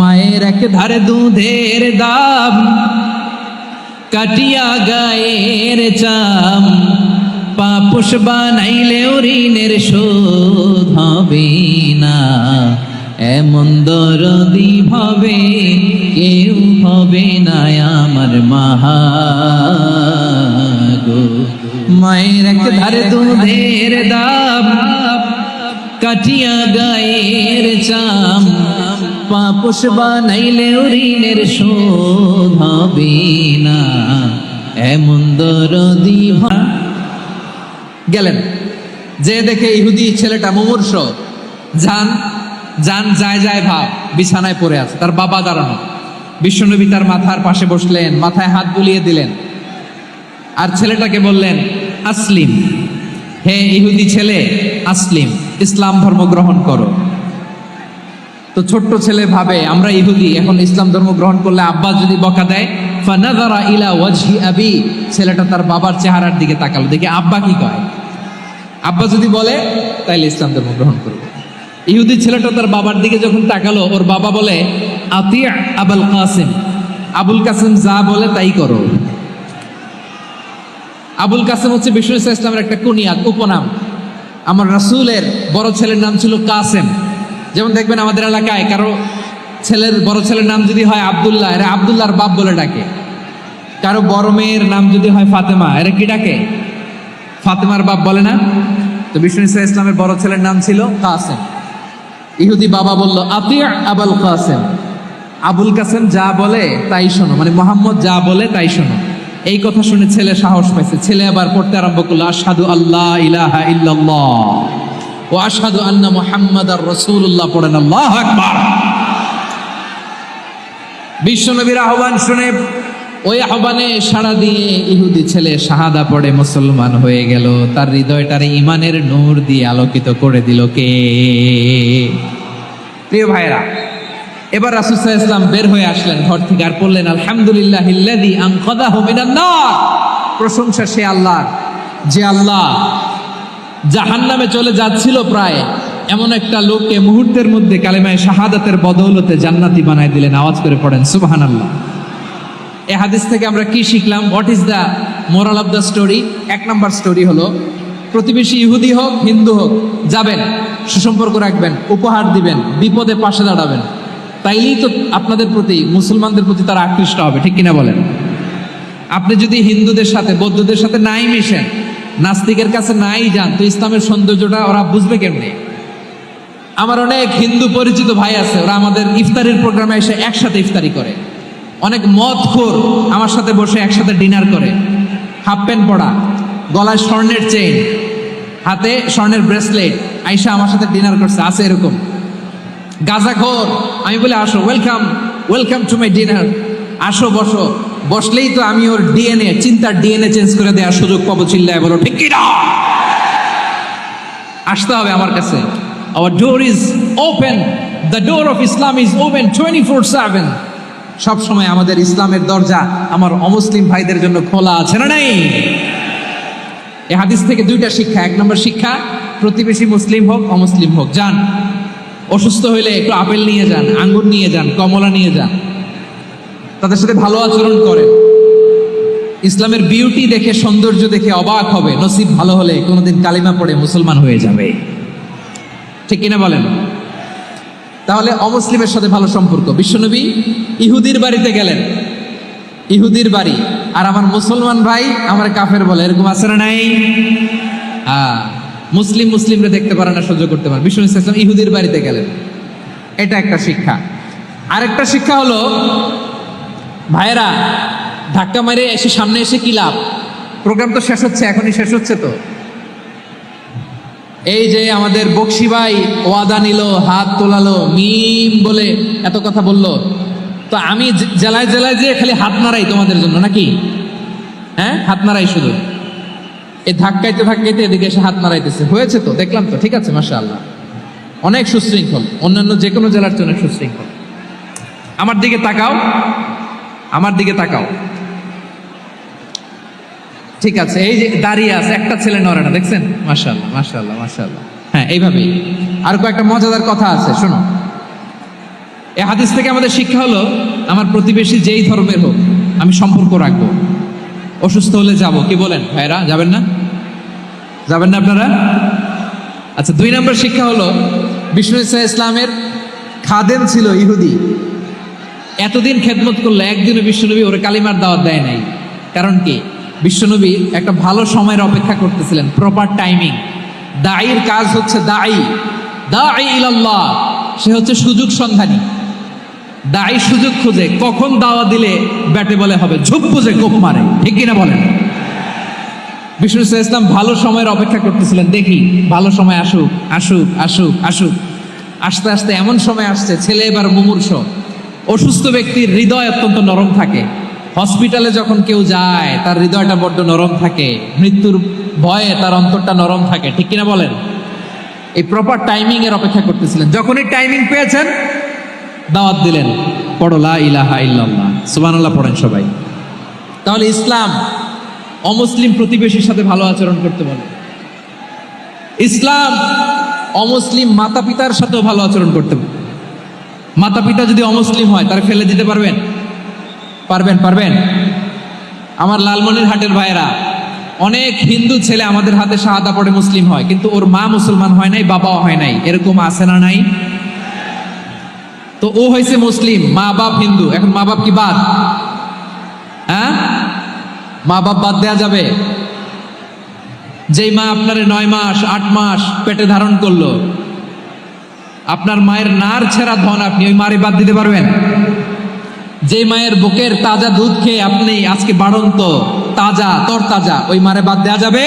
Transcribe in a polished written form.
মায়ের এক ধারে দুধের দাম, কাটিয়া গায়ের চাম, পাপোশ বানাইলেও ঋণের শোধ হবে না। এমন দরদি ভাবে কেউ হবে না আমার মাগো। মায়ের এক ধারে দুধের দাম, কাটিয়া গায়ের চাম, পাপোশ বানাইলেও ঋণের শোধ হবে না। এমন দরদি গেলেন, যে দেখে ইহুদি ছেলেটা মুমূর্ষ, যান যান যায় যায় ভাব, বিছানায় পড়ে আছে, তার বাবা দাঁড়ানো। বিশ্বনবী তার মাথার পাশে বসলেন, মাথায় হাত বুলিয়ে দিলেন, আর ছেলেটাকে বললেন আসলিম, হে ইহুদি ছেলে আসলিম, ইসলাম ধর্ম গ্রহণ করো। তো ছোট্ট ছেলে ভাবে আমরা ইহুদি, এখন ইসলাম ধর্ম গ্রহণ করলে আব্বা যদি বকা দেয়, ফানাযারা ইলা ওয়াজহি আবি, ছেলেটা তার বাবার চেহারার দিকে তাকালো, দেখে আব্বা কি কয়। আব্বা যদি বলে তাইলে ইসলাম ধর্ম গ্রহণ করবে। ইহুদি ছেলেটা তার বাবার দিকে যখন তাকালো, ওর বাবা বলে আতিয়া আবুল কাসিম, আবুল কাসিম যা বলে তাই করো। আবুল কাসিম হচ্ছে বিষ্ণু ইসলামের একটা কুনিয়াত, উপনাম। আমার রাসূলের বড় ছেলের নাম ছিল কাসেম। যেমন দেখবেন আমাদের এলাকায় কারো ছেলের বড় ছেলের নাম যদি হয় আব্দুল্লাহ, এরা আব্দুল্লাহর বাপ বলে ডাকে। কারো বড় মেয়ের নাম যদি হয় ফাতেমা, এরা কি ডাকে? ফাতেমার বাপ বলে না? তো বিষ্ণু ইসলামের বড় ছেলের নাম ছিল কাসেম। ইহুদি বাবা বলল আতিয়া আবুল কাসেম, আবুল কাসেম যা বলে তাই শোনো, মানে মোহাম্মদ যা বলে তাই শোনো। এই কথা শুনে ছেলে সাহস পাইছে, ছেলে আবার পড়তে আরম্ভ করলো আশহাদু আল্লাহ ইলাহা ইল্লাল্লাহ ও আশহাদু আন্না মুহাম্মাদার রাসূলুল্লাহ, পড়েন আল্লাহু আকবার। বিশ্বনবীর আহ্বান শুনে ওই আহ্বানে সাড়া দিয়ে ইহুদি ছেলে শাহাদা পড়ে মুসলমান হয়ে গেল। তার হৃদয়টারে ইমানের নূর দিয়ে আলোকিত করে দিল কে? প্রিয় ভাইরা, এবার রাসূল সাল্লাল্লাহু আলাইহি ওয়াসাল্লাম বের হয়ে আসলেন ঘর থেকে, আর বললেন আলহামদুলিল্লাহিল্লাযী আনকাযাহু মিনান নার, প্রশংসা সে আল্লাহর যে আল্লাহ জাহান্নামে চলে যাচ্ছিল প্রায়, এমন একটা লোককে মুহূর্তের মধ্যে কালেমায়ে শাহাদাতের বদৌলতে জান্নাতি বানায় দিলেন। আওয়াজ করে পড়েন সুবহানাল্লাহ। এই হাদিস থেকে আমরা কি শিখলাম? What is the moral of the story? এক নম্বর স্টোরি হলো, প্রতিবেশী ইহুদি হোক হিন্দু হোক, যাবেন, সুসম্পর্ক রাখবেন, উপহার দিবেন, বিপদে পাশে দাঁড়াবেন, তাইলেই তো আপনাদের প্রতি, মুসলমানদের প্রতি তারা আকৃষ্ট হবে, ঠিক কিনা বলেন? আপনি যদি হিন্দুদের সাথে বৌদ্ধদের সাথে নাই মিশেন, নাস্তিকের কাছে নাই যান, তো ইসলামের সৌন্দর্যটা ওরা বুঝবে কেমনে? আমার অনেক হিন্দু পরিচিত ভাই আছে, ওরা আমাদের ইফতারির প্রোগ্রামে এসে একসাথে ইফতারি করে। অনেক মদখোর আমার সাথে বসে একসাথে ডিনার করে, হাফ প্যান্ট পরা, গলায় স্বর্ণের চেইন, হাতে স্বর্ণের ব্রেসলেট, আইসা আমার সাথে ডিনার করছে, আছে এরকম। গাঁজাখোর, আমি বলে আসো, welcome welcome to my dinner, আসো বসো, বসলেই তো আমি ওর ডিএনএ, চিন্তার ডিএনএ চেঞ্জ করে দেওয়ার সুযোগ পাবো। চিল্লায় বলো ঠিক কি না? আসতে হবে আমার কাছে। Our door is open, the door of Islam is open 24/7। সব সময় আমাদের ইসলামের দরজা আমার অমুসলিম ভাইদের জন্য খোলা আছে না নাই? এই হাদিস থেকে দুইটা শিক্ষা। এক নম্বর শিক্ষা, প্রতিবেশী মুসলিম হোক অমুসলিম হোক, যান, অসুস্থ হইলে একটু আপেল নিয়ে যান, আঙ্গুর নিয়ে যান, কমলা নিয়ে যান, তাদের সাথে ভালো আচরণ করেন। ইসলামের বিউটি দেখে, সৌন্দর্য দেখে অবাক হবে, নসিব ভালো হলে কোনোদিন কালিমা পড়ে মুসলমান হয়ে যাবে, ঠিক কিনা বলেন? তাহলে অমুসলিমের সাথে ভালো সম্পর্ক। বিশ্বনবী ইহুদির বাড়িতে গেলেন, ইহুদির বাড়ি, আর আমার মুসলমান ভাই আমার কাফের বলে, এরকম আছে না নাই? মুসলিম মুসলিমরা দেখতে পারে না, সহ্য করতে পারে। বিশ্বনবী সাল্লাল্লাহু আলাইহি ওয়াসাল্লাম ইহুদির বাড়িতে গেলেন, এটা একটা শিক্ষা। আরেকটা শিক্ষা হলো, ভাইরা ধাক্কা মারে এসে সামনে এসে কি লাভ? প্রোগ্রাম তো শেষ হচ্ছে, এখনই শেষ হচ্ছে। তো এই যে আমাদের বকশি ভাই ওয়াদা নিল, হাত তোলালো, মিম বলে এত কথা বললো, তো আমি জেলায় জেলায় যে খালি হাত নাড়াই তোমাদের জন্য নাকি? হ্যাঁ, হাত নাড়াই শুধু। এই ধাক্কাইতে ধাক্কাইতে এদিকে এসে হাত নাড়াইতেছে, হয়েছে তো, দেখলাম তো, ঠিক আছে, মাশাআল্লাহ, অনেক সুশৃঙ্খল, অন্যান্য যে কোনো জেলার জন্য সুশৃঙ্খল। আমার দিকে তাকাও, আমার দিকে তাকাও, ঠিক আছে। এই যে দাঁড়িয়ে আছে, একটা ছেলে নড়ে না, দেখছেন? মাশাআল্লাহ মাশাআল্লাহ মাশাআল্লাহ। হ্যাঁ, এইভাবেই। আর কয়েকটা মজাদার কথা আছে, শোনো। এই হাদিস থেকে আমাদের শিক্ষা হলো, আমার প্রতিবেশী যেই ধর্মের হোক আমি সম্পর্ক রাখবো। অসুস্থ হলে যাব, কি বলেন ভাইরা, যাবেন না? যাবেন না আপনারা? আচ্ছা, 2 নম্বর শিক্ষা হলো, বিষ্ণু ইসা ইসলামের খাদেম ছিল ইহুদি, এতদিন খেদমত করলো, একদিনও বিশ্বনবী ওরে কালিমার দাওয়াত দেয় নাই। কারণ কি? বিশ্বনবী একটা ভালো সময়ের অপেক্ষা করতেছিলেন, প্রপার টাইমিং। দাঈর কাজ হচ্ছে দাঈ ইলাল্লাহ, সে হচ্ছে সুযোগ সন্ধানী। দাঈ সুযোগ খুঁজে, কখন দাওয়া দিলে ব্যাটে বলে হবে, ঝুপ বুঝে কোপ মারে, ঠিক কিনা বলেন? বিষ্ণু ইসলাম ভালো সময়ের অপেক্ষা করতেছিলেন, দেখি ভালো সময় আসুক আসুক আসুক আসুক। আস্তে আস্তে এমন সময় আসছে, ছেলে এবার মুমূর্ষ। অসুস্থ ব্যক্তির হৃদয় অত্যন্ত নরম থাকে। হসপিটালে যখন কেউ যায় তার হৃদয়টা বড্ড নরম থাকে, মৃত্যুর ভয়ে তার অন্তরটা নরম থাকে, ঠিক কিনা বলেন? এই প্রপার টাইমিং এর অপেক্ষা করতেছিলেন। যখনই টাইমিং পেয়েছেন দাওয়াত দিলেন, পড়ো লা ইলাহা ইল্লাল্লাহ, সুবহানাল্লাহ পড়েন সবাই। তাহলে ইসলাম অমুসলিম প্রতিবেশীর সাথে ভালো আচরণ করতে বলে। ইসলাম অমুসলিম মাতা পিতার সাথেও ভালো আচরণ করতে বলে। মাতা পিতা যদি অমুসলিম হয় তার ফেলে দিতে পারবেন? পারবেন? আমার লালমনিরহাটের ভাইয়েরা, অনেক হিন্দু ছেলে আমাদের হাতে শাহাদা পড়ে মুসলিম হয়, কিন্তু ওর মা মুসলমান হয় নাই, বাবাও হয় নাই। এরকম আছে না নাই? তো ও হয়েছে মুসলিম, মা বাপ হিন্দু, এখন মা বাপ কি বাদ? হ্যাঁ, মা বাপ বাদ দেয়া যাবে? যেই মা আপনার 9 মাস 8 মাস পেটে ধারণ করলো, আপনার মায়ের নার ছেঁড়া ধন, আপনি ওই মারে বাদ দিতে পারবেন? যে মায়ের বুকের তাজা দুধ খেয়ে আপনি আজকে বাড়ন্ত তাজা তরতাজা, ওই মারে বাদ দেয়া যাবে?